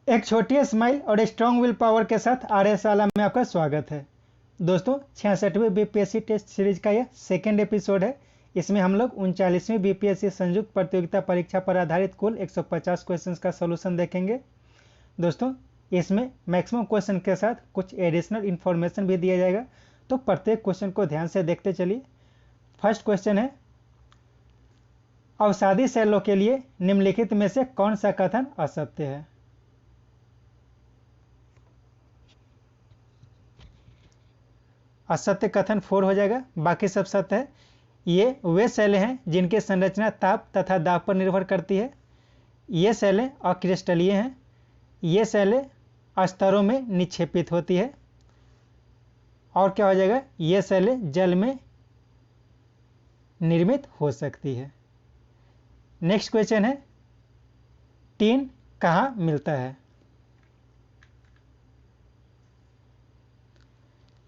एक छोटी स्माइल और स्ट्रॉन्ग विल पावर के साथ आर्यशाला में आपका स्वागत है। दोस्तों 66वीं बीपीएससी टेस्ट सीरीज का यह सेकेंड एपिसोड है। इसमें हम लोग 39वीं बीपीएससी संयुक्त प्रतियोगिता परीक्षा पर आधारित कुल 150 क्वेश्चंस का सोल्यूशन देखेंगे। दोस्तों इसमें मैक्सिमम क्वेश्चन के साथ कुछ एडिशनल इन्फॉर्मेशन भी दिया जाएगा, तो प्रत्येक क्वेश्चन को ध्यान से देखते चलिए। फर्स्ट क्वेश्चन है, अवसादी सेलों के लिए निम्नलिखित में से कौन सा कथन असत्य है? असत्य कथन 4 हो जाएगा, बाकी सब सत्य है। ये वे सेलें हैं जिनकी संरचना ताप तथा दाब पर निर्भर करती है। ये सेलें अक्रिस्टलीय हैं। ये सेलें स्तरों में निक्षेपित होती है। और क्या हो जाएगा, ये सेलें जल में निर्मित हो सकती है। नेक्स्ट क्वेश्चन है, टीन कहाँ मिलता है?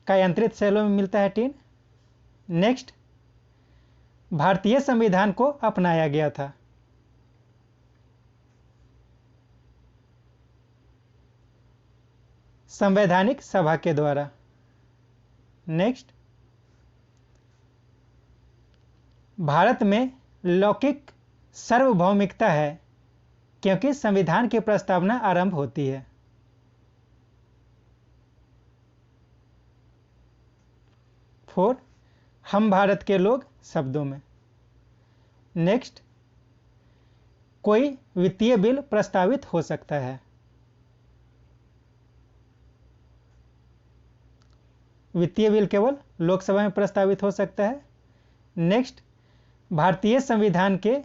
कायांतरित सेलों में मिलता है टीन। नेक्स्ट, भारतीय संविधान को अपनाया गया था। संवैधानिक सभा के द्वारा। नेक्स्ट, भारत में लौकिक सार्वभौमिकता है क्योंकि संविधान की प्रस्तावना आरंभ होती है। फोर, हम भारत के लोग शब्दों में। नेक्स्ट, कोई वित्तीय बिल प्रस्तावित हो सकता है। वित्तीय बिल केवल लोकसभा में प्रस्तावित हो सकता है। नेक्स्ट, भारतीय संविधान के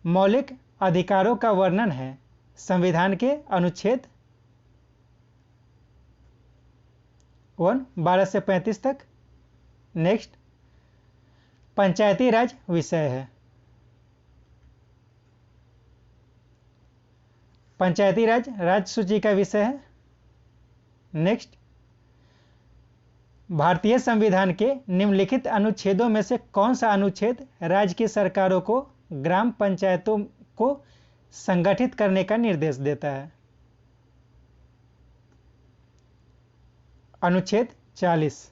मौलिक अधिकारों का वर्णन है संविधान के अनुच्छेद 12 से 35 तक। नेक्स्ट, पंचायती राज विषय है। पंचायती राज राज्य सूची का विषय है। नेक्स्ट, भारतीय संविधान के निम्नलिखित अनुच्छेदों में से कौन सा अनुच्छेद राज्य की सरकारों को ग्राम पंचायतों को संगठित करने का निर्देश देता है? अनुच्छेद 40।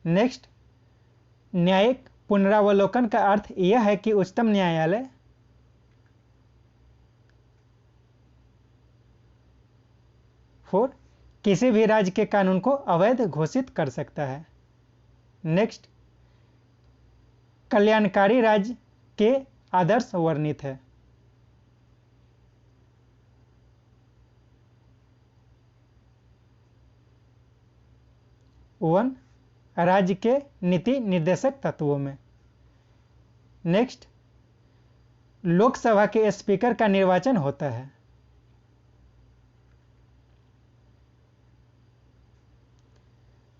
नेक्स्ट, न्यायिक पुनरावलोकन का अर्थ यह है कि उच्चतम न्यायालय फोर, किसी भी राज्य के कानून को अवैध घोषित कर सकता है। नेक्स्ट, कल्याणकारी राज्य के आदर्श वर्णित है। वन, राज्य के नीति निर्देशक तत्वों में। नेक्स्ट, लोकसभा के स्पीकर का निर्वाचन होता है।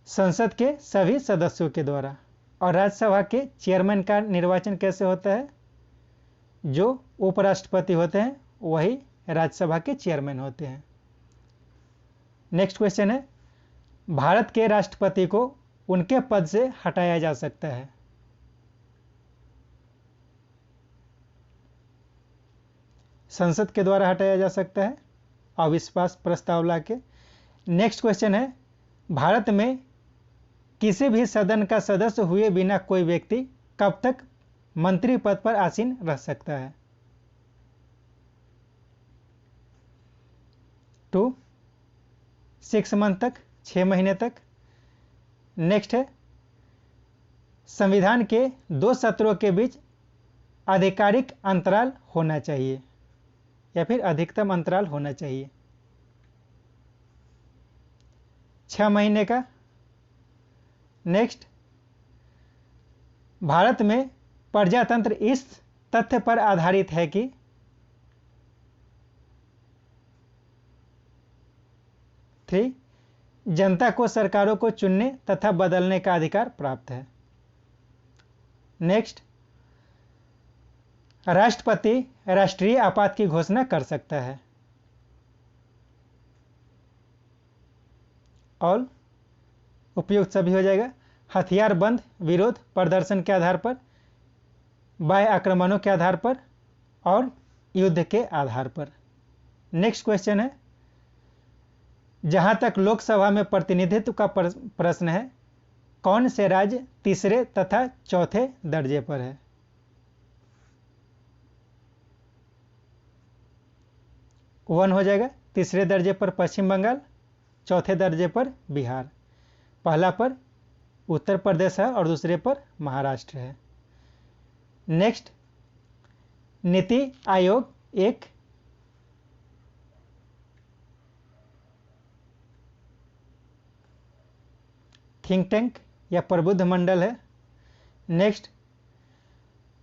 संसद के सभी सदस्यों के द्वारा। और राज्यसभा के चेयरमैन का निर्वाचन कैसे होता है? जो उपराष्ट्रपति होते हैं वही राज्यसभा के चेयरमैन होते हैं। नेक्स्ट क्वेश्चन है, भारत के राष्ट्रपति को उनके पद से हटाया जा सकता है। संसद के द्वारा हटाया जा सकता है अविश्वास प्रस्ताव लाके। नेक्स्ट क्वेश्चन है, भारत में किसी भी सदन का सदस्य हुए बिना कोई व्यक्ति कब तक मंत्री पद पर आसीन रह सकता है? 6 मंथ तक, 6 महीने तक। नेक्स्ट है, संविधान के 2 सत्रों के बीच आधिकारिक अंतराल होना चाहिए या फिर अधिकतम अंतराल होना चाहिए? 6 महीने का। नेक्स्ट, भारत में प्रजातंत्र इस तथ्य पर आधारित है कि थ्री, जनता को सरकारों को चुनने तथा बदलने का अधिकार प्राप्त है। नेक्स्ट, राष्ट्रपति राष्ट्रीय आपात की घोषणा कर सकता है। और उपयुक्त सभी हो जाएगा। हथियार बंद विरोध प्रदर्शन के आधार पर, बाह्य आक्रमणों के आधार पर और युद्ध के आधार पर। नेक्स्ट क्वेश्चन है, जहां तक लोकसभा में प्रतिनिधित्व का प्रश्न है, कौन से राज्य तीसरे तथा चौथे दर्जे पर है? वन हो जाएगा, तीसरे दर्जे पर पश्चिम बंगाल, चौथे दर्जे पर बिहार। पहला पर उत्तर प्रदेश है और दूसरे पर महाराष्ट्र है। नेक्स्ट, नीति आयोग एक थिंक टैंक या प्रबुद्ध मंडल है। नेक्स्ट,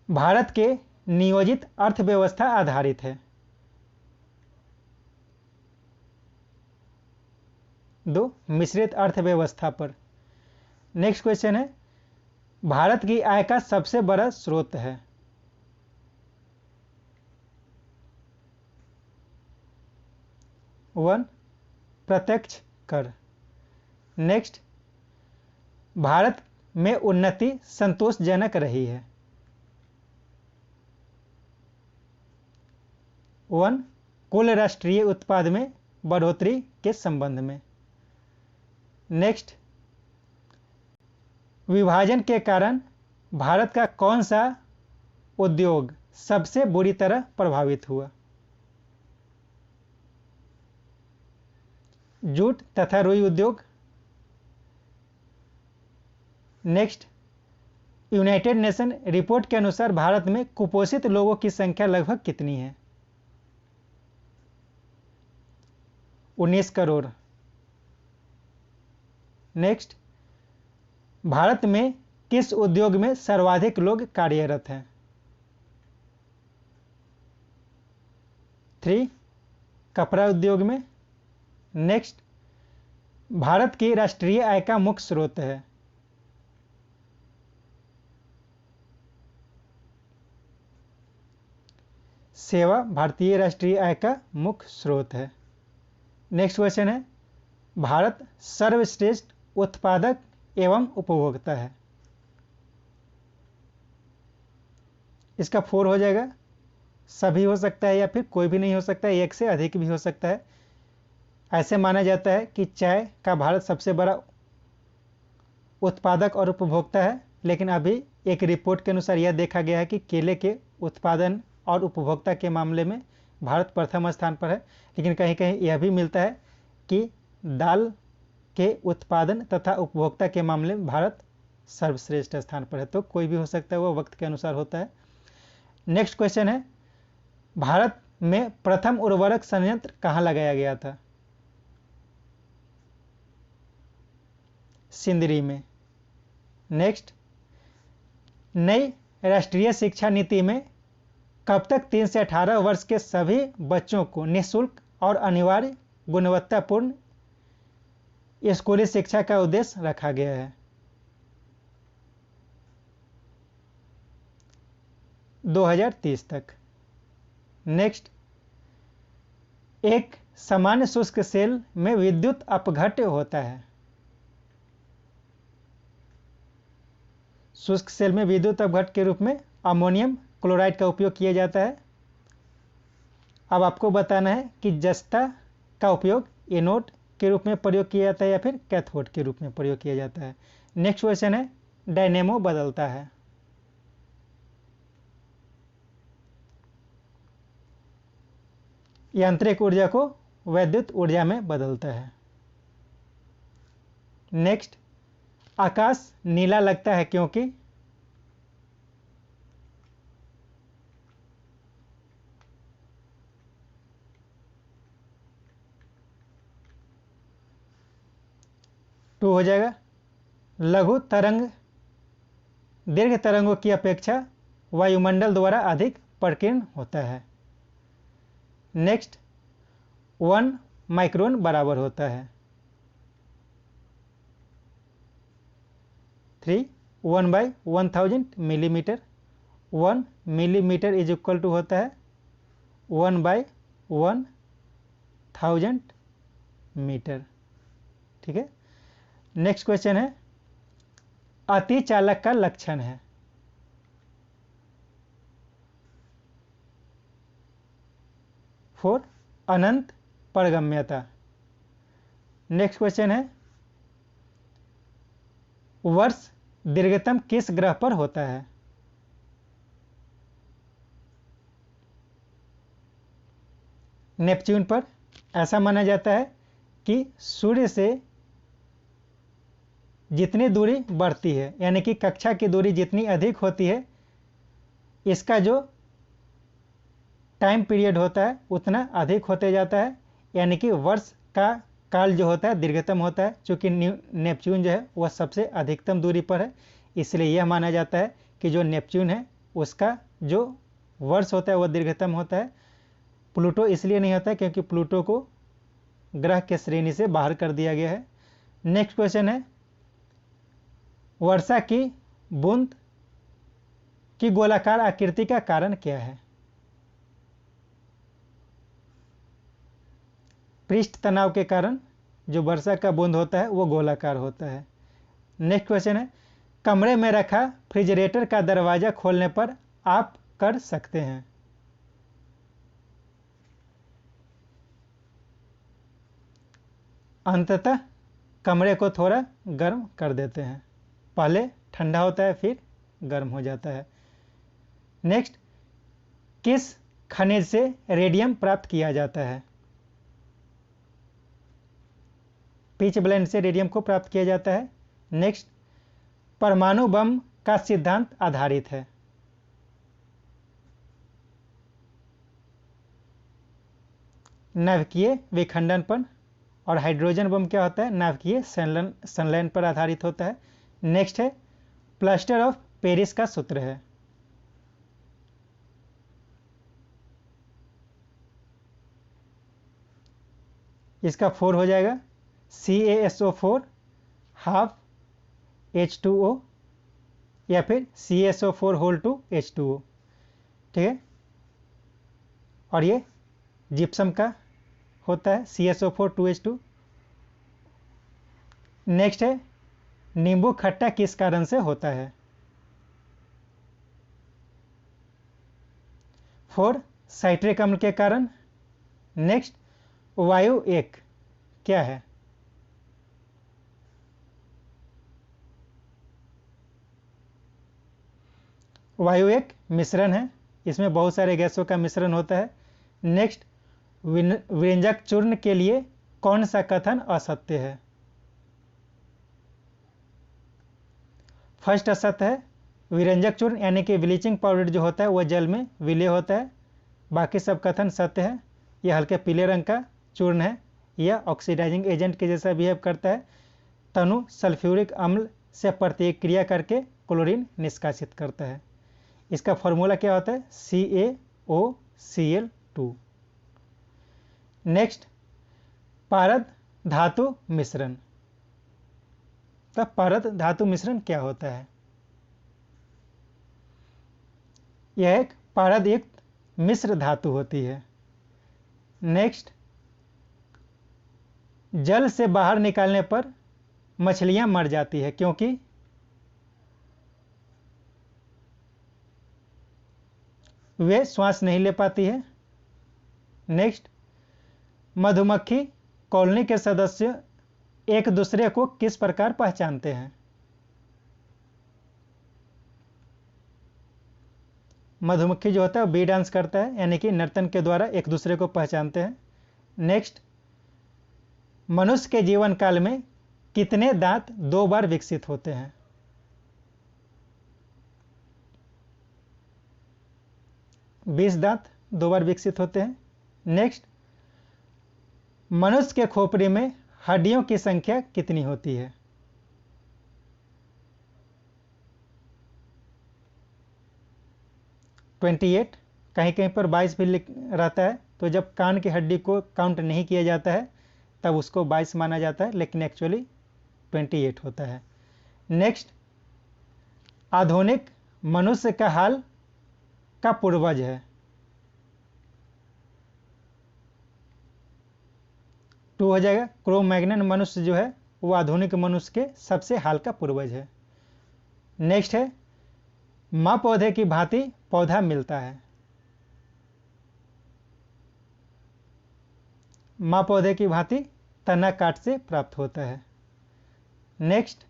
भारत के नियोजित अर्थव्यवस्था आधारित है। दो, मिश्रित अर्थव्यवस्था पर। नेक्स्ट क्वेश्चन है, भारत की आय का सबसे बड़ा स्रोत है। वन, प्रत्यक्ष कर। नेक्स्ट, भारत में उन्नति संतोषजनक रही है। वन, कुल राष्ट्रीय उत्पाद में बढ़ोतरी के संबंध में। नेक्स्ट, विभाजन के कारण भारत का कौन सा उद्योग सबसे बुरी तरह प्रभावित हुआ? जूट तथा रुई उद्योग। नेक्स्ट, यूनाइटेड नेशन रिपोर्ट के अनुसार भारत में कुपोषित लोगों की संख्या लगभग कितनी है? 19 करोड़। नेक्स्ट, भारत में किस उद्योग में सर्वाधिक लोग कार्यरत हैं? 3, कपड़ा उद्योग में। नेक्स्ट, भारत की राष्ट्रीय आय का मुख्य स्रोत है। सेवा भारतीय राष्ट्रीय आय का मुख्य स्रोत है। नेक्स्ट क्वेश्चन है, भारत सर्वश्रेष्ठ उत्पादक एवं उपभोक्ता है। इसका 4 हो जाएगा, सभी हो सकता है या फिर कोई भी नहीं हो सकता है, एक से अधिक भी हो सकता है। ऐसे माना जाता है कि चाय का भारत सबसे बड़ा उत्पादक और उपभोक्ता है, लेकिन अभी एक रिपोर्ट के अनुसार यह देखा गया है कि केले के उत्पादन और उपभोक्ता के मामले में भारत प्रथम स्थान पर है। लेकिन कहीं कहीं यह भी मिलता है कि दाल के उत्पादन तथा उपभोक्ता के मामले में भारत सर्वश्रेष्ठ स्थान पर है। तो कोई भी हो सकता है, वो वक्त के अनुसार होता है। नेक्स्ट क्वेश्चन है, भारत में प्रथम उर्वरक संयंत्र कहाँ लगाया गया था? सिंदरी में। नेक्स्ट, नई राष्ट्रीय शिक्षा नीति में कब तक 3 से 18 वर्ष के सभी बच्चों को निःशुल्क और अनिवार्य गुणवत्तापूर्ण स्कूली शिक्षा का उद्देश्य रखा गया है? 2030 तक। नेक्स्ट, एक सामान्य शुष्क सेल में विद्युत अपघट्य होता है। शुष्क सेल में विद्युत अपघट्य के रूप में अमोनियम क्लोराइड का उपयोग किया जाता है। अब आपको बताना है कि जस्ता का उपयोग एनोड के रूप में प्रयोग किया जाता है या फिर कैथोड के रूप में प्रयोग किया जाता है। नेक्स्ट क्वेश्चन है, डायनेमो बदलता है। यांत्रिक ऊर्जा को वैद्युत ऊर्जा में बदलता है। नेक्स्ट, आकाश नीला लगता है क्योंकि? टू हो जाएगा, लघु तरंग दीर्घ तरंगों की अपेक्षा वायुमंडल द्वारा अधिक प्रकीर्ण होता है। नेक्स्ट, 1 माइक्रोन बराबर होता है 3, 1/1000 millimetre. 1 millimetre is equal to होता है 1/1000 मीटर। ठीक है। नेक्स्ट क्वेश्चन है, अति चालक का लक्षण है? फोर, अनंत परगम्यता। नेक्स्ट क्वेश्चन है, वर्ष दीर्घतम किस ग्रह पर होता है? नेपच्यून पर। ऐसा माना जाता है कि सूर्य से जितनी दूरी बढ़ती है, यानी कि कक्षा की दूरी जितनी अधिक होती है, इसका जो टाइम पीरियड होता है उतना अधिक होते जाता है, यानी कि वर्ष का काल जो होता है दीर्घतम होता है। चूंकि नेपच्यून जो है वह सबसे अधिकतम दूरी पर है, इसलिए यह माना जाता है कि जो नेपच्यून है उसका जो वर्ष होता है वह दीर्घतम होता है। प्लूटो इसलिए नहीं होता है क्योंकि प्लूटो को ग्रह के श्रेणी से बाहर कर दिया गया है। नेक्स्ट क्वेश्चन है, वर्षा की बूंद की गोलाकार आकृति का कारण क्या है? पृष्ठ तनाव के कारण जो वर्षा का बूंद होता है वो गोलाकार होता है। नेक्स्ट क्वेश्चन है, कमरे में रखा फ्रिजरेटर का दरवाजा खोलने पर आप कर सकते हैं? अंततः कमरे को थोड़ा गर्म कर देते हैं, पहले ठंडा होता है फिर गर्म हो जाता है। नेक्स्ट, किस खनिज से रेडियम प्राप्त किया जाता है? पिच ब्लेंड से रेडियम को प्राप्त किया जाता है। नेक्स्ट, परमाणु बम का सिद्धांत आधारित है? नाभिकीय विखंडन पर। और हाइड्रोजन बम क्या होता है? नाभिकीय संलयन पर आधारित होता है। नेक्स्ट है, प्लास्टर ऑफ पेरिस का सूत्र है? इसका 4 हो जाएगा, CaSO4 हाफ H2O या फिर CaSO4 होल टू H2O। ठीक है, और ये जिप्सम का होता है CaSO4 2H2। नेक्स्ट है, नींबू खट्टा किस कारण से होता है? 4 साइट्रिक अम्ल के कारण। नेक्स्ट, वायु एक क्या है? वायु एक मिश्रण है, इसमें बहुत सारे गैसों का मिश्रण होता है। नेक्स्ट, विरंजक चूर्ण के लिए कौन सा कथन असत्य है? फर्स्ट असत्य है, विरंजक चूर्ण यानी कि ब्लीचिंग पाउडर जो होता है वह जल में विलय होता है। बाकी सब कथन सत्य है। यह हल्के पीले रंग का चूर्ण है, यह ऑक्सीडाइजिंग एजेंट के जैसा बिहेव करता है। तनु सल्फ्यूरिक अम्ल से प्रतिक्रिया करके क्लोरीन निष्कासित करता है। इसका फॉर्मूला क्या होता है? CaOCl2। नेक्स्ट, पारद धातु मिश्रण। तब पारद धातु मिश्रण क्या होता है? यह एक पारद युक्त मिश्र धातु होती है। नेक्स्ट, जल से बाहर निकालने पर मछलियां मर जाती है क्योंकि वे श्वास नहीं ले पाती है। नेक्स्ट, मधुमक्खी कॉलोनी के सदस्य एक दूसरे को किस प्रकार पहचानते हैं? मधुमक्खी जो होता है बी डांस करता है, यानी कि नर्तन के द्वारा एक दूसरे को पहचानते हैं। नेक्स्ट, मनुष्य के जीवन काल में कितने दांत 2 बार विकसित होते हैं? बीस दांत 2 बार विकसित होते हैं। नेक्स्ट, मनुष्य के खोपड़ी में हड्डियों की संख्या कितनी होती है? 28। कहीं कहीं पर 22 भी रहता है, तो जब कान की हड्डी को काउंट नहीं किया जाता है तब उसको 22 माना जाता है, लेकिन एक्चुअली 28 होता है। नेक्स्ट, आधुनिक मनुष्य का हाल का पूर्वज है? 2 हो जाएगा, क्रो-मैग्नन मनुष्य जो है वो आधुनिक मनुष्य के सबसे हाल का पूर्वज है। नेक्स्ट है, माँ पौधे की भांति पौधा मिलता है? माँ पौधे की भांति तना काट से प्राप्त होता है। नेक्स्ट,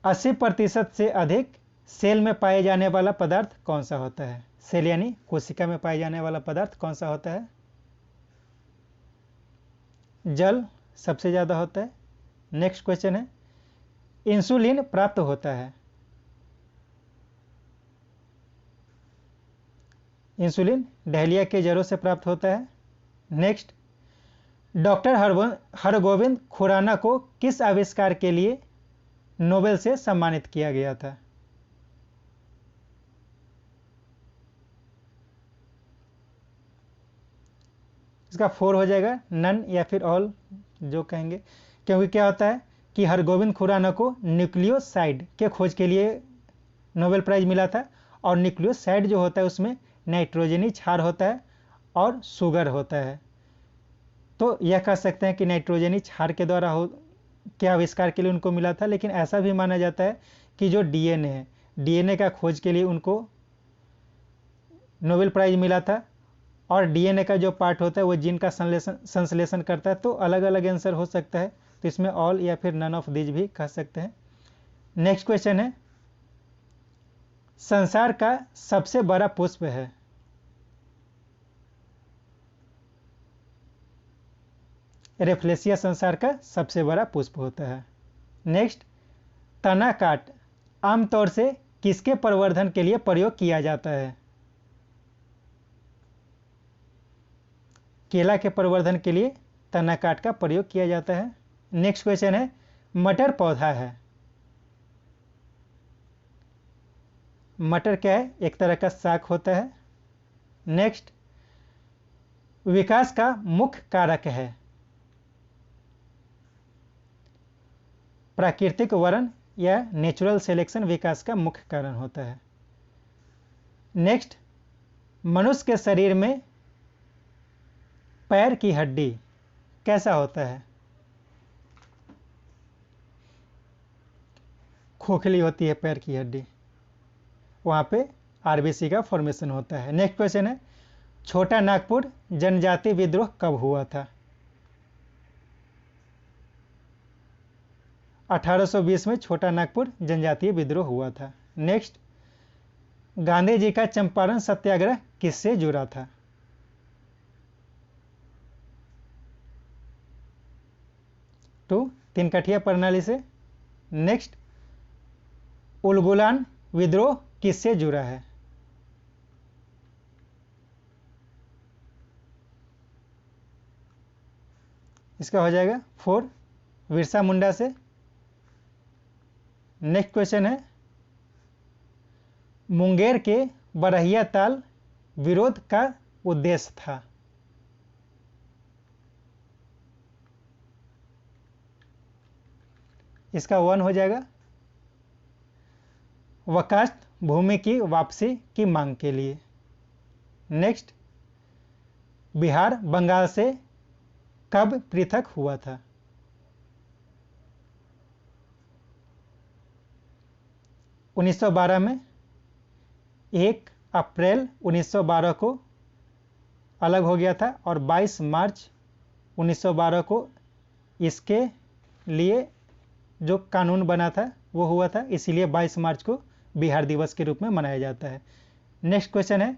80% से अधिक सेल में पाए जाने वाला पदार्थ कौन सा होता है? सेल यानी कोशिका में पाए जाने वाला पदार्थ कौन सा होता है? जल सबसे ज्यादा होता है। नेक्स्ट क्वेश्चन है, इंसुलिन प्राप्त होता है। इंसुलिन डहलिया के जड़ों से प्राप्त होता है। नेक्स्ट, डॉक्टर हरगोविंद खुराना को किस आविष्कार के लिए नोबेल से सम्मानित किया गया था? इसका 4 हो जाएगा, नन या फिर ऑल जो कहेंगे, क्योंकि क्या होता है कि हरगोविंद खुराना को न्यूक्लियोसाइड के खोज के लिए नोबेल प्राइज मिला था, और न्यूक्लियोसाइड जो होता है उसमें नाइट्रोजनी क्षार होता है और शुगर होता है। तो यह कह सकते हैं कि नाइट्रोजनी क्षार के द्वारा के आविष्कार के लिए उनको मिला था, लेकिन ऐसा भी माना जाता है कि जो डीएनए है, डीएनए का खोज के लिए उनको नोबेल प्राइज मिला था, और डीएनए का जो पार्ट होता है वो जीन का संश्लेषण करता है। तो अलग अलग आंसर हो सकता है, तो इसमें ऑल या फिर नन ऑफ दिस भी कह सकते हैं। नेक्स्ट क्वेश्चन है, संसार का सबसे बड़ा पुष्प है। रेफ्लेसिया संसार का सबसे बड़ा पुष्प होता है। नेक्स्ट, तना काट आमतौर से किसके प्रवर्धन के लिए प्रयोग किया जाता है? केला के प्रवर्धन के लिए तना काट का प्रयोग किया जाता है। नेक्स्ट क्वेश्चन है, मटर पौधा है। मटर क्या है? एक तरह का साग होता है। नेक्स्ट, विकास का मुख्य कारक है। प्राकृतिक वरण या नेचुरल सिलेक्शन विकास का मुख्य कारण होता है। नेक्स्ट, मनुष्य के शरीर में पैर की हड्डी कैसा होता है? खोखली होती है पैर की हड्डी, वहां पे आरबीसी का फॉर्मेशन होता है। नेक्स्ट क्वेश्चन है, छोटा नागपुर जनजाति विद्रोह कब हुआ था? 1820 में छोटा नागपुर जनजातीय विद्रोह हुआ था। नेक्स्ट, गांधी जी का चंपारण सत्याग्रह किससे जुड़ा था? टू तीन कठिया प्रणाली से। नेक्स्ट, उलगुलान विद्रोह किससे जुड़ा है? इसका हो जाएगा 4 बिरसा मुंडा से। नेक्स्ट क्वेश्चन है, मुंगेर के बरहिया ताल विरोध का उद्देश्य था? इसका 1 हो जाएगा, वकास्त भूमि की वापसी की मांग के लिए। नेक्स्ट, बिहार बंगाल से कब पृथक हुआ था? 1912 में। 1 अप्रैल 1912 को अलग हो गया था, और 22 मार्च 1912 को इसके लिए जो कानून बना था वो हुआ था, इसीलिए 22 मार्च को बिहार दिवस के रूप में मनाया जाता है। नेक्स्ट क्वेश्चन है,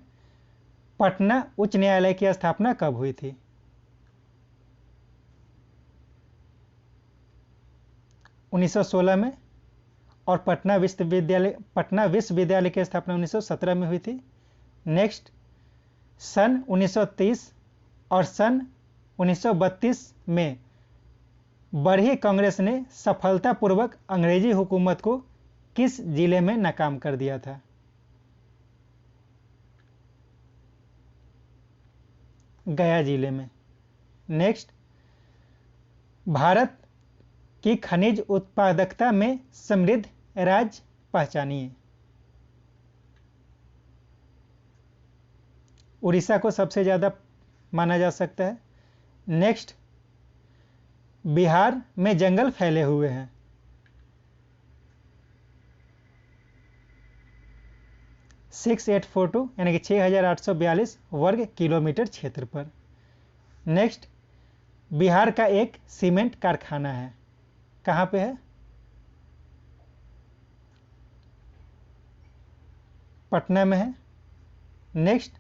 पटना उच्च न्यायालय की स्थापना कब हुई थी? 1916 में, और पटना विश्वविद्यालय की स्थापना 1917 में हुई थी। नेक्स्ट, सन 1930 और सन 1932 में बरही कांग्रेस ने सफलतापूर्वक अंग्रेजी हुकूमत को किस जिले में नाकाम कर दिया था? गया जिले में। नेक्स्ट, भारत की खनिज उत्पादकता में समृद्ध राज्य पहचानिए। उड़ीसा को सबसे ज्यादा माना जा सकता है। नेक्स्ट, बिहार में जंगल फैले हुए हैं। 6842 यानी कि 6842 वर्ग किलोमीटर क्षेत्र पर। नेक्स्ट, बिहार का एक सीमेंट कारखाना है, कहाँ पे है? पटना में है। नेक्स्ट,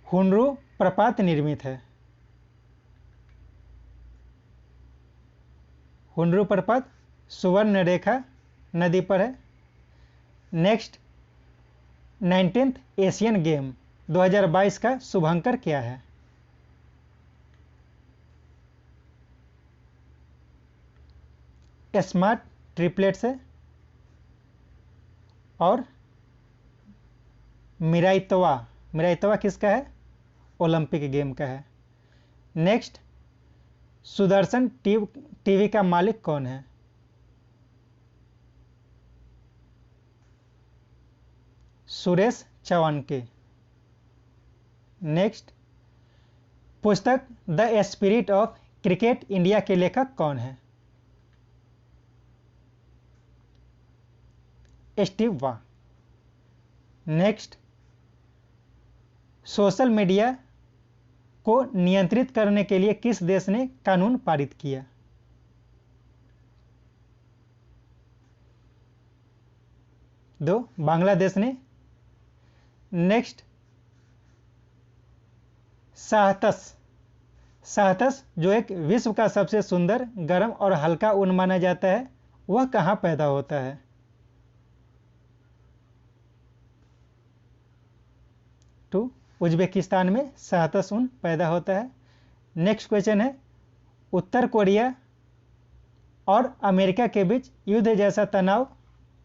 हुनरू प्रपात निर्मित है। हुनरू प्रपात सुवर्ण रेखा नदी पर है। नेक्स्ट, 19th एशियन गेम 2022 का शुभंकर क्या है? स्मार्ट ट्रिपलेट्स है। और मिराइतवा किसका है? ओलंपिक गेम का है। नेक्स्ट, सुदर्शन टीवी का मालिक कौन है? सुरेश चौहानके। नेक्स्ट, पुस्तक the spirit of cricket India के लेखक कौन है? स्टीव वा। नेक्स्ट, सोशल मीडिया को नियंत्रित करने के लिए किस देश ने कानून पारित किया? बांग्लादेश ने। नेक्स्ट, साहतस जो एक विश्व का सबसे सुंदर, गर्म और हल्का ऊन माना जाता है, वह कहाँ पैदा होता है? उज्बेकिस्तान में साहतस ऊन पैदा होता है। नेक्स्ट क्वेश्चन है, उत्तर कोरिया और अमेरिका के बीच युद्ध जैसा तनाव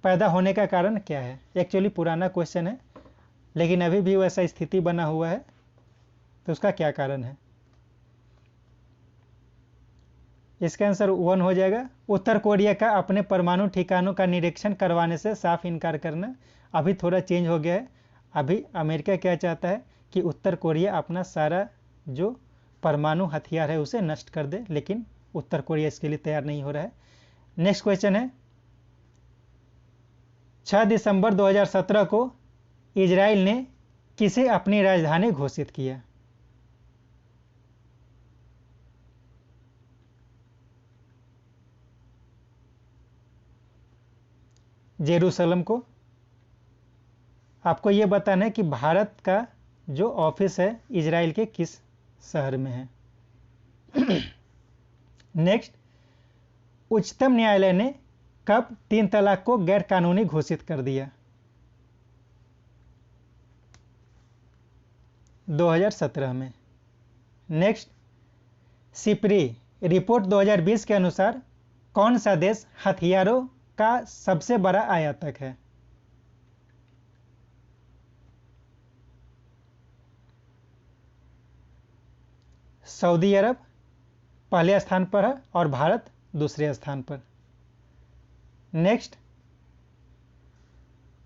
पैदा होने का कारण क्या है? एक्चुअली पुराना क्वेश्चन है, लेकिन अभी भी वैसा स्थिति बना हुआ है, तो उसका क्या कारण है? इसका आंसर 1 हो जाएगा। उत्तर कोरिया का अपने परमाणु ठिकानों का निरीक्षण करवाने से साफ इनकार करना। अभी थोड़ा चेंज हो गया है। अभी अमेरिका क्या चाहता है कि उत्तर कोरिया अपना सारा जो परमाणु हथियार है उसे नष्ट कर दे, लेकिन उत्तर कोरिया इसके लिए तैयार नहीं हो रहा है। नेक्स्ट क्वेश्चन है, 6 दिसंबर 2017 को इजराइल ने किसे अपनी राजधानी घोषित किया? जेरूसलम को। आपको यह बताना है कि भारत का जो ऑफिस है इजराइल के किस शहर में है। नेक्स्ट, उच्चतम न्यायालय ने कब 3 तलाक को गैर कानूनी घोषित कर दिया? 2017 में। नेक्स्ट, सिपरी रिपोर्ट 2020 के अनुसार कौन सा देश हथियारों का सबसे बड़ा आयातक है? सऊदी अरब पहले स्थान पर है और भारत दूसरे स्थान पर। नेक्स्ट,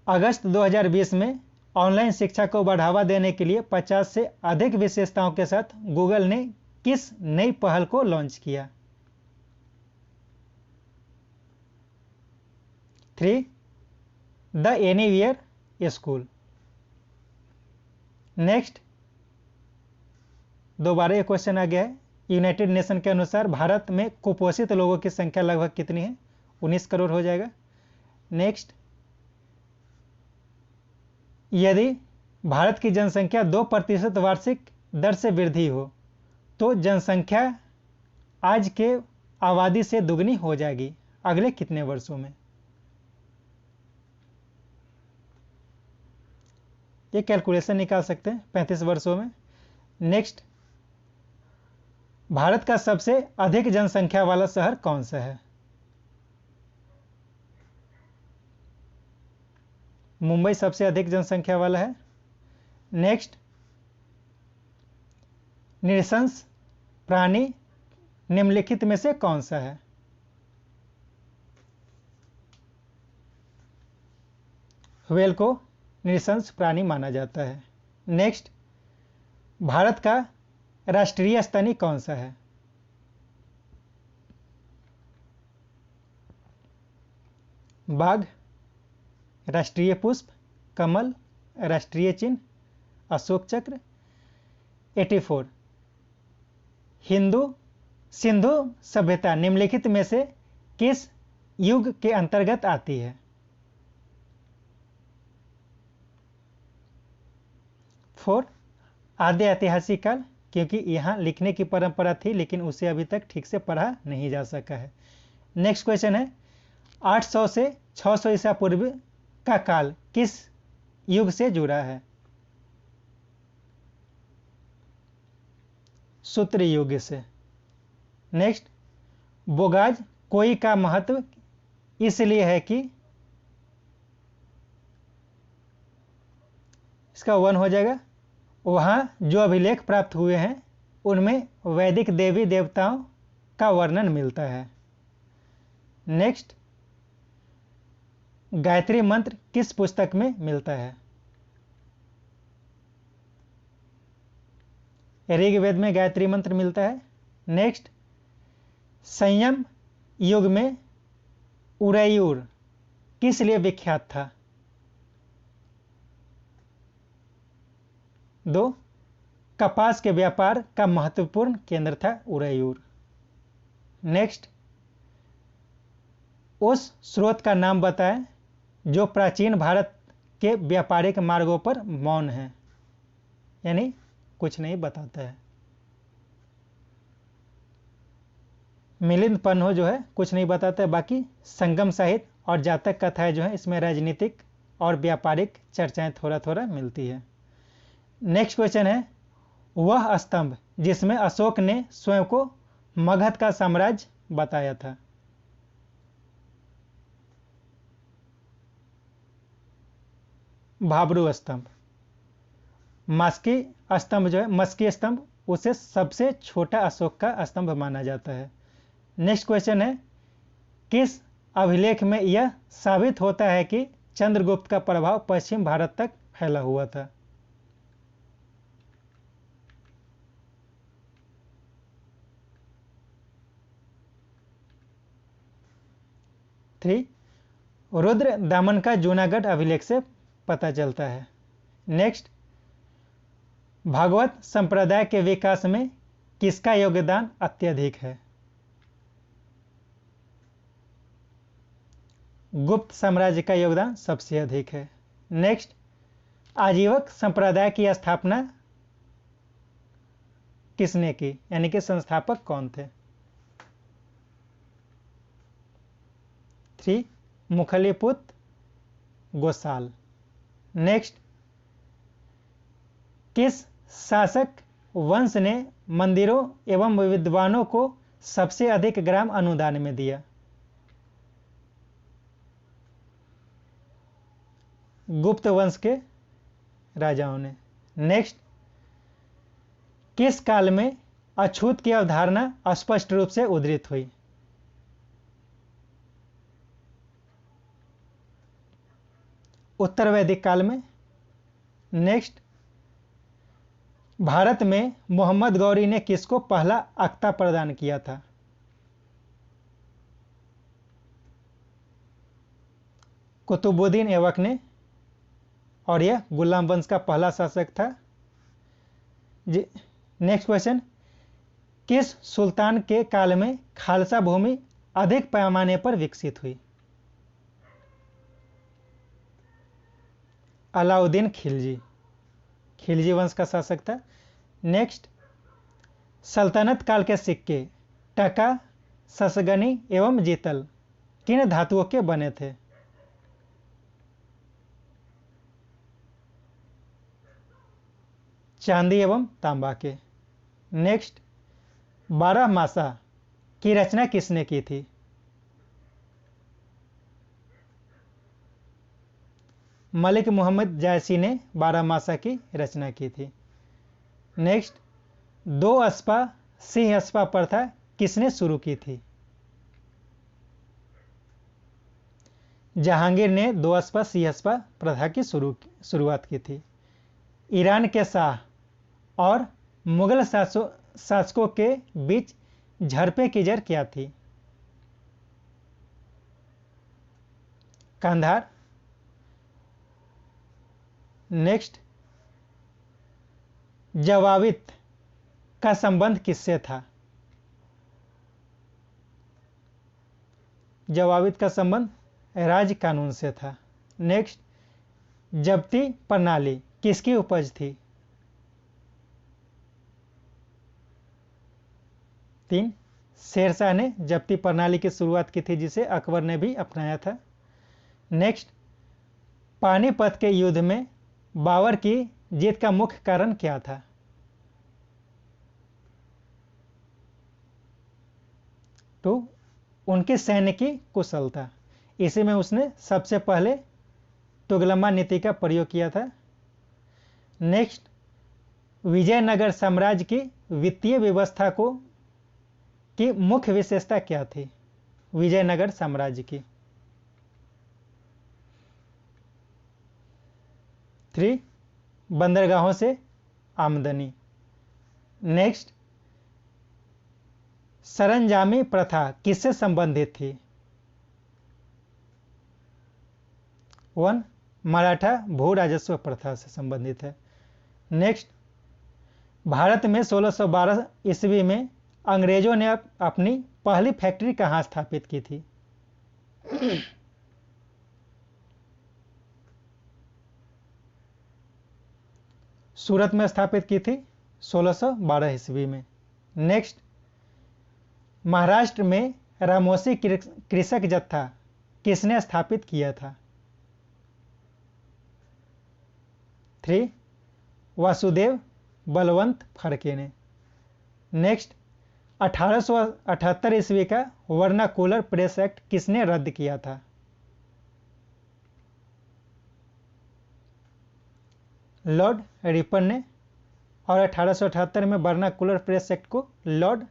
अगस्त 2020 में ऑनलाइन शिक्षा को बढ़ावा देने के लिए 50 से अधिक विशेषताओं के साथ गूगल ने किस नई पहल को लॉन्च किया? 3 द एनीवेयर स्कूल। नेक्स्ट, दोबारा ये क्वेश्चन आ गया है। यूनाइटेड नेशन के अनुसार भारत में कुपोषित लोगों की संख्या लगभग कितनी है? 19 करोड़ हो जाएगा। नेक्स्ट, यदि भारत की जनसंख्या 2% वार्षिक दर से वृद्धि हो तो जनसंख्या आज के आबादी से दुगनी हो जाएगी अगले कितने वर्षों में? ये कैलकुलेशन निकाल सकते हैं 35 वर्षों में। नेक्स्ट, भारत का सबसे अधिक जनसंख्या वाला शहर कौन सा है? मुंबई सबसे अधिक जनसंख्या वाला है। नेक्स्ट, नृशंस प्राणी निम्नलिखित में से कौन सा है? व्हेल को नृशंस प्राणी माना जाता है। नेक्स्ट, भारत का राष्ट्रीय स्तनी कौन सा है? बाघ, राष्ट्रीय पुष्प कमल, राष्ट्रीय चिन्ह अशोक चक्र। 84 हिंदू सिंधु सभ्यता निम्नलिखित में से किस युग के अंतर्गत आती है? 4 आद्य ऐतिहासिक काल, क्योंकि यहाँ लिखने की परंपरा थी लेकिन उसे अभी तक ठीक से पढ़ा नहीं जा सका है। नेक्स्ट क्वेश्चन है 800 से 600 ईसा पूर्व का काल किस युग से जुड़ा है? सूत्र युग से। नेक्स्ट, बोगाज कोई का महत्व इसलिए है कि, इसका 1 हो जाएगा, वहां जो अभिलेख प्राप्त हुए हैं उनमें वैदिक देवी देवताओं का वर्णन मिलता है। नेक्स्ट, गायत्री मंत्र किस पुस्तक में मिलता है? ऋग्वेद में गायत्री मंत्र मिलता है। नेक्स्ट, संयम युग में उरैयूर किस लिए विख्यात था? 2 कपास के व्यापार का महत्वपूर्ण केंद्र था उरैयूर। नेक्स्ट, उस स्रोत का नाम बताएं जो प्राचीन भारत के व्यापारिक मार्गों पर मौन है, यानी कुछ नहीं बताता है। मिलिंद पन्हो जो है कुछ नहीं बताता है, बाकी संगम साहित्य और जातक कथाएं जो है इसमें राजनीतिक और व्यापारिक चर्चाएं थोड़ा थोड़ा मिलती है। नेक्स्ट क्वेश्चन है वह स्तंभ जिसमें अशोक ने स्वयं को मगध का साम्राज्य बताया था? भाब्रू स्तंभ। मस्की स्तंभ जो है, मस्की स्तंभ, उसे सबसे छोटा अशोक का स्तंभ माना जाता है। नेक्स्ट क्वेश्चन है किस अभिलेख में यह साबित होता है कि चंद्रगुप्त का प्रभाव पश्चिम भारत तक फैला हुआ था? थ्री, रुद्र दामन का जूनागढ़ अभिलेख से पता चलता है। नेक्स्ट, भागवत संप्रदाय के विकास में किसका योगदान अत्यधिक है? गुप्त साम्राज्य का योगदान सबसे अधिक है। नेक्स्ट, आजीवक संप्रदाय की स्थापना किसने की, यानी कि संस्थापक कौन थे? 3 मुखलीपुत्र गोसाल। नेक्स्ट, किस शासक वंश ने मंदिरों एवं विद्वानों को सबसे अधिक ग्राम अनुदान में दिया? गुप्त वंश के राजाओं ने। नेक्स्ट, किस काल में अछूत की अवधारणा स्पष्ट रूप से उद्धृत हुई? उत्तर वैदिक काल में। नेक्स्ट, भारत में मोहम्मद गौरी ने किसको पहला अख्ता प्रदान किया था? कुतुबुद्दीन ऐबक ने, और यह गुलाम वंश का पहला शासक था। नेक्स्ट क्वेश्चन, किस सुल्तान के काल में खालसा भूमि अधिक पैमाने पर विकसित हुई? अलाउद्दीन खिलजी, खिलजी वंश का शासक था। नेक्स्ट, सल्तनत काल के सिक्के टका, ससगनी एवं जीतल किन धातुओं के बने थे? चांदी एवं तांबा के। नेक्स्ट, 12 मासा की रचना किसने की थी? मलिक मोहम्मद जायसी ने 12 मासा की रचना की थी। नेक्स्ट, 2 अस्पा सिंह अस्पा प्रथा किसने शुरू की थी? जहांगीर ने 2 अस्पा सिंह अस्पा प्रथा की शुरुआत की थी। ईरान के शाह और मुगल शासकों के बीच झड़पें की जड़ क्या थी? कंधार। नेक्स्ट, जवाबित का संबंध किससे था? जवाबित का संबंध राज्य कानून से था। नेक्स्ट, जब्ती प्रणाली किसकी उपज थी? 3, शेरशाह ने जब्ती प्रणाली की शुरुआत की थी, जिसे अकबर ने भी अपनाया था। नेक्स्ट, पानीपत के युद्ध में बाबर की जीत का मुख्य कारण क्या था? तो उनके सैन्य की कुशलता। इसी में उसने सबसे पहले तुगलमा नीति का प्रयोग किया था। नेक्स्ट, विजयनगर साम्राज्य की वित्तीय व्यवस्था की मुख्य विशेषता क्या थी? विजयनगर साम्राज्य की। 3, बंदरगाहों से आमदनी। नेक्स्ट, सरंजामी प्रथा किससे संबंधित थी? 1, मराठा भू राजस्व प्रथा से संबंधित है। नेक्स्ट, भारत में 1612 ईस्वी में अंग्रेजों ने अपनी पहली फैक्ट्री कहाँ स्थापित की थी? सूरत में स्थापित की थी 1612 ईस्वी में। नेक्स्ट, महाराष्ट्र में रामोसी कृषक जत्था किसने स्थापित किया था? 3, वासुदेव बलवंत फड़के ने। नेक्स्ट, 1878 ईस्वी का वर्नाकुलर प्रेस एक्ट किसने रद्द किया था? लॉर्ड रिपन ने। और 1878 में वर्नाकुलर प्रेस एक्ट को लॉर्ड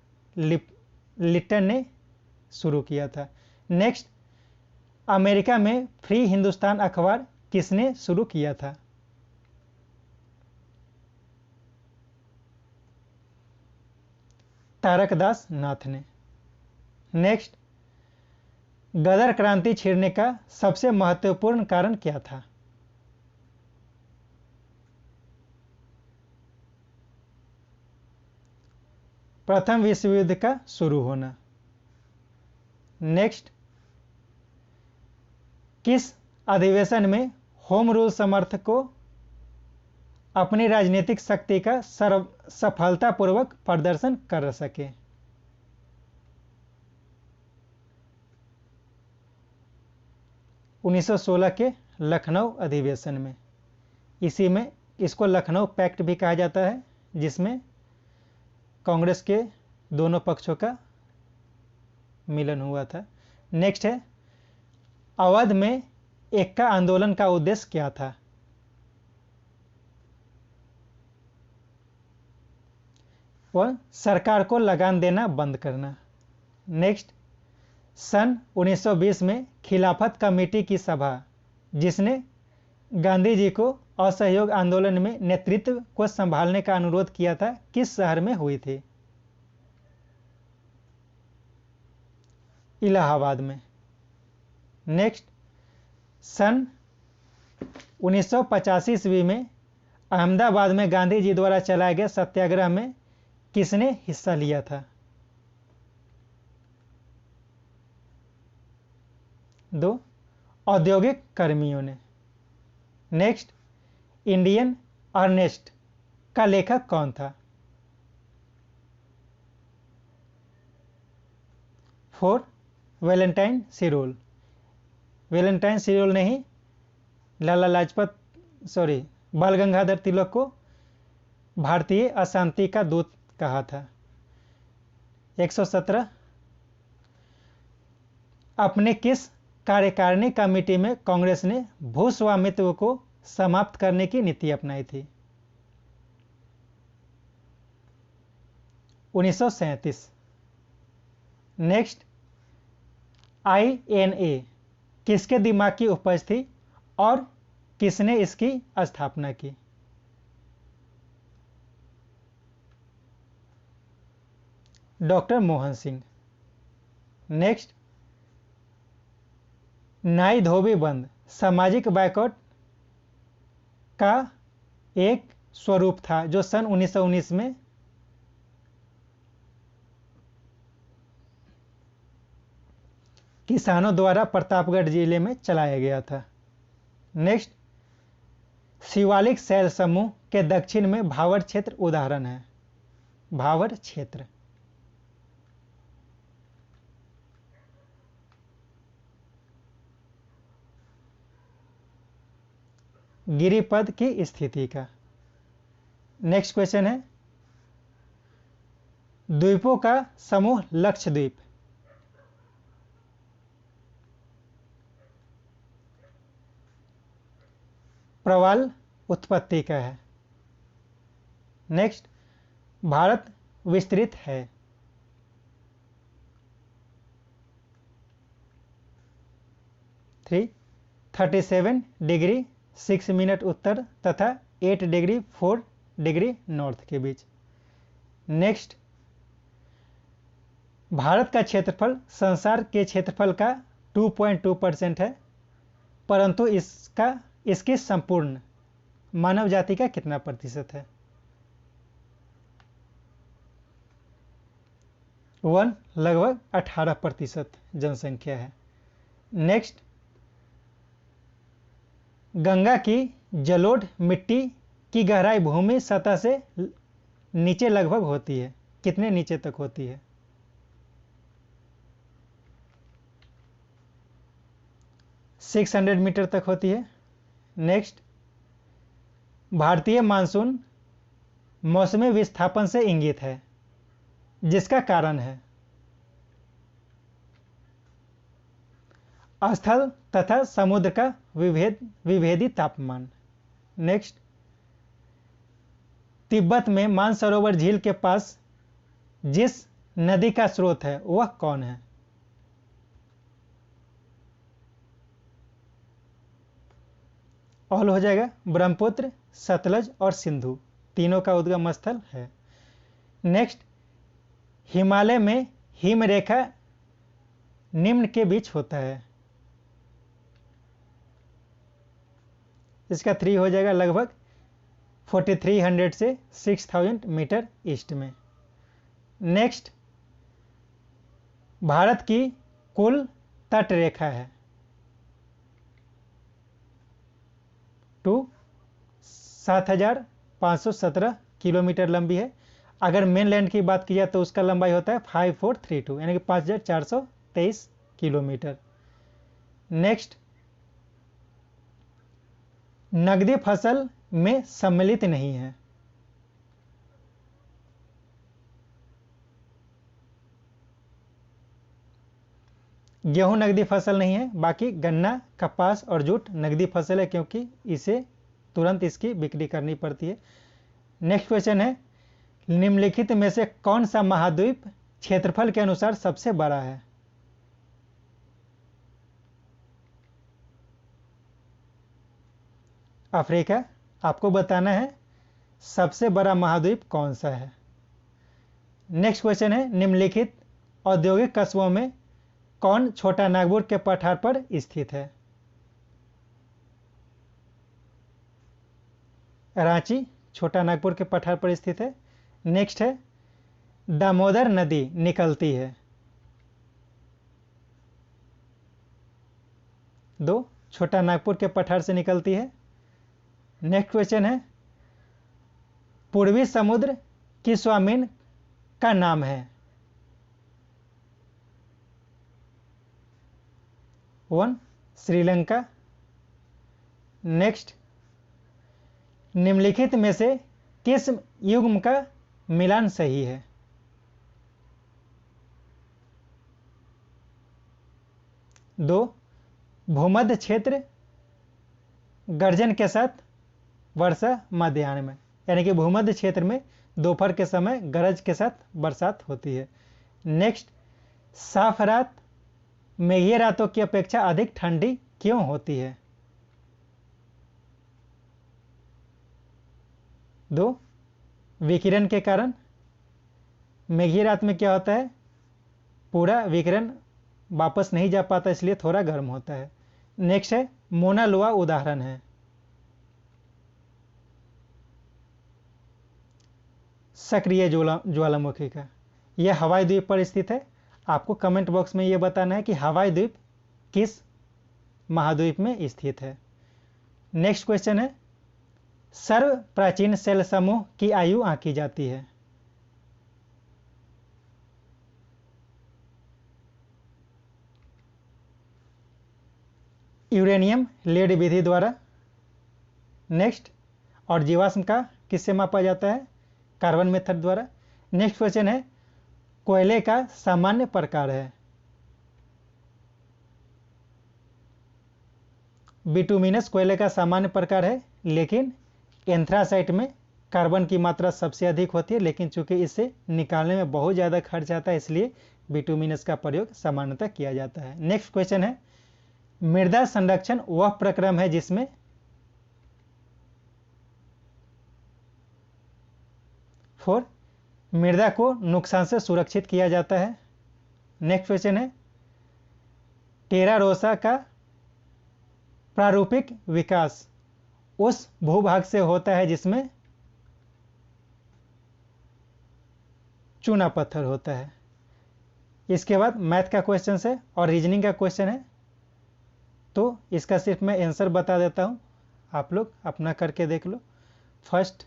लिटन ने शुरू किया था। नेक्स्ट, अमेरिका में फ्री हिंदुस्तान अखबार किसने शुरू किया था? तारकदास नाथ ने। नेक्स्ट, गदर क्रांति छिड़ने का सबसे महत्वपूर्ण कारण क्या था? प्रथम विश्व युद्ध का शुरू होना। नेक्स्ट, किस अधिवेशन में होम रूल समर्थक को अपनी राजनीतिक शक्ति का सफलतापूर्वक प्रदर्शन कर सके? उन्नीस सौ 16 के लखनऊ अधिवेशन में। इसी में इसको लखनऊ पैक्ट भी कहा जाता है, जिसमें कांग्रेस के दोनों पक्षों का मिलन हुआ था। नेक्स्ट है, अवध में एक्का आंदोलन का उद्देश्य क्या था? वह सरकार को लगान देना बंद करना। नेक्स्ट, सन 1920 में खिलाफत कमेटी की सभा जिसने गांधी जी को असहयोग आंदोलन में नेतृत्व को संभालने का अनुरोध किया था, किस शहर में हुई थी? इलाहाबाद में। नेक्स्ट, सन 1985 ईस्वी में अहमदाबाद में गांधी जी द्वारा चलाए गए सत्याग्रह में किसने हिस्सा लिया था? 2, औद्योगिक कर्मियों ने। नेक्स्ट, इंडियन अर्नेस्ट का लेखक कौन था? 4, वैलेंटाइन सिरोल। वैलेंटाइन सिरोल ने ही बाल गंगाधर तिलक को भारतीय अशांति का दूत कहा था। 117, अपने किस कार्यकारिणी कमेटी में कांग्रेस ने भूस्वामित्व को समाप्त करने की नीति अपनाई थी? 1937। नेक्स्ट, INA किसके दिमाग की उपज थी और किसने इसकी स्थापना की? डॉक्टर मोहन सिंह। नेक्स्ट, नाई धोबी बंद सामाजिक बायकॉट का एक स्वरूप था जो सन 1919 में किसानों द्वारा प्रतापगढ़ जिले में चलाया गया था। नेक्स्ट, शिवालिक शैल समूह के दक्षिण में भावर क्षेत्र उदाहरण है। भावर क्षेत्र गिरिपद की स्थिति का। नेक्स्ट क्वेश्चन है, द्वीपों का समूह लक्षद्वीप प्रवाल उत्पत्ति का है। नेक्स्ट, भारत विस्तृत है। 37 डिग्री 6 मिनट उत्तर तथा 8 डिग्री 4 डिग्री नॉर्थ के बीच। नेक्स्ट, भारत का क्षेत्रफल संसार के क्षेत्रफल का 2.2% है, परंतु इसकी संपूर्ण मानव जाति का कितना प्रतिशत है? 1 लगभग 18% जनसंख्या है। नेक्स्ट, गंगा की जलोढ़ मिट्टी की गहराई भूमि सतह से नीचे लगभग होती है, कितने नीचे तक होती है? 600 मीटर तक होती है। नेक्स्ट, भारतीय मानसून मौसमी विस्थापन से इंगित है, जिसका कारण है स्थल तथा समुद्र का विभेदी तापमान। नेक्स्ट, तिब्बत में मानसरोवर झील के पास जिस नदी का स्रोत है वह कौन है? ऑल हो जाएगा, ब्रह्मपुत्र, सतलज और सिंधु तीनों का उद्गम स्थल है। नेक्स्ट, हिमालय में हिमरेखा निम्न के बीच होता है, इसका 3 हो जाएगा, लगभग 4300 से 6000 मीटर ईस्ट में। नेक्स्ट, भारत की कुल तट रेखा है 7517 किलोमीटर लंबी है। अगर मेनलैंड की बात की जाए तो उसका लंबाई होता है 5432 यानी कि 5423 किलोमीटर। नेक्स्ट, नकदी फसल में सम्मिलित नहीं है। गेहूं नकदी फसल नहीं है, बाकी गन्ना, कपास और जूट नकदी फसल है, क्योंकि इसे तुरंत इसकी बिक्री करनी पड़ती है। नेक्स्ट क्वेश्चन है, निम्नलिखित में से कौन सा महाद्वीप क्षेत्रफल के अनुसार सबसे बड़ा है? अफ्रीका। आपको बताना है सबसे बड़ा महाद्वीप कौन सा है। नेक्स्ट क्वेश्चन है, निम्नलिखित औद्योगिक कस्बों में कौन छोटा नागपुर के पठार पर स्थित है? रांची छोटा नागपुर के पठार पर स्थित है। नेक्स्ट है, दामोदर नदी निकलती है 2 छोटा नागपुर के पठार से निकलती है। नेक्स्ट क्वेश्चन है, पूर्वी समुद्र की स्वामीन का नाम है? 1 श्रीलंका। नेक्स्ट, निम्नलिखित में से किस युग्म का मिलान सही है? दो, भूमध्य क्षेत्र गर्जन के साथ वर्षा मध्याह्न में, यानी कि भूमध्य क्षेत्र में दोपहर के समय गरज के साथ बरसात होती है। नेक्स्ट, साफ रात मेघीय रातों की अपेक्षा अधिक ठंडी क्यों होती है? 2 विकिरण के कारण। मेघीय रात में क्या होता है, पूरा विकिरण वापस नहीं जा पाता, इसलिए थोड़ा गर्म होता है। नेक्स्ट है, मोना लोआ उदाहरण है? सक्रिय ज्वालामुखी का। यह हवाई द्वीप पर स्थित है। आपको कमेंट बॉक्स में यह बताना है कि हवाई द्वीप किस महाद्वीप में स्थित है। नेक्स्ट क्वेश्चन है, सर्व प्राचीन सेल समूह की आयु आंकी जाती है। यूरेनियम लेड विधि द्वारा। नेक्स्ट, और जीवाश्म का किससे मापा जाता है? कार्बन मेथड द्वारा। नेक्स्ट क्वेश्चन है, कोयले का सामान्य प्रकार है। बिटुमिनस कोयले का सामान्य प्रकार है, लेकिन एंथ्रासाइट में कार्बन की मात्रा सबसे अधिक होती है, लेकिन चूंकि इसे निकालने में बहुत ज़्यादा खर्च आता है, इसलिए बिटुमिनस का प्रयोग सामान्यतः किया जाता है। नेक्स्ट क्वेश्चन है, मृदा संरक्षण वह प्रक्रम है जिसमें मृदा को नुकसान से सुरक्षित किया जाता है। नेक्स्ट क्वेश्चन है, टेरा रोसा का प्रारूपिक विकास उस भूभाग से होता है जिसमें चूना पत्थर होता है। इसके बाद मैथ का क्वेश्चन है और रीजनिंग का क्वेश्चन है, तो इसका सिर्फ मैं आंसर बता देता हूं, आप लोग अपना करके देख लो। फर्स्ट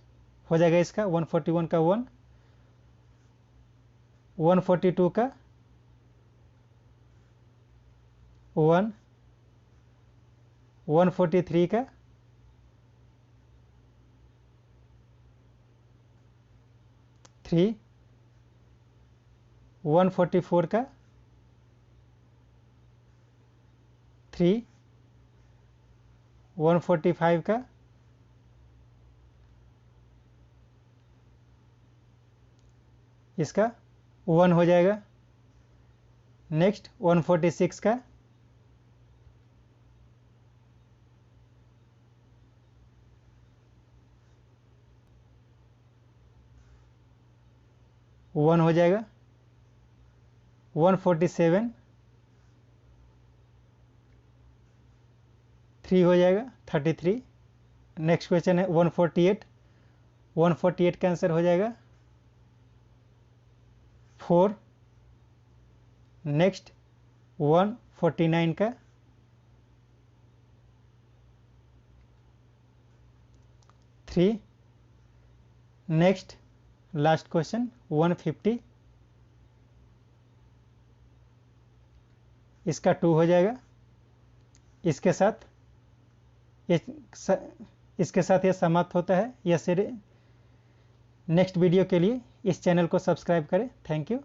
हो जाएगा इसका 141 का 1, 142 का 1, 143 का 3, 144 का 3, 145 का इसका 1 हो जाएगा। नेक्स्ट 146 का 1 हो जाएगा। 147 3 हो जाएगा, 33। नेक्स्ट क्वेश्चन है 148, 148 का आंसर हो जाएगा 4। नेक्स्ट 149 का 3। नेक्स्ट लास्ट क्वेश्चन 150, इसका 2 हो जाएगा। इसके साथ ये समाप्त होता है यह सीरीज। नेक्स्ट वीडियो के लिए इस चैनल को सब्सक्राइब करें। Thank you.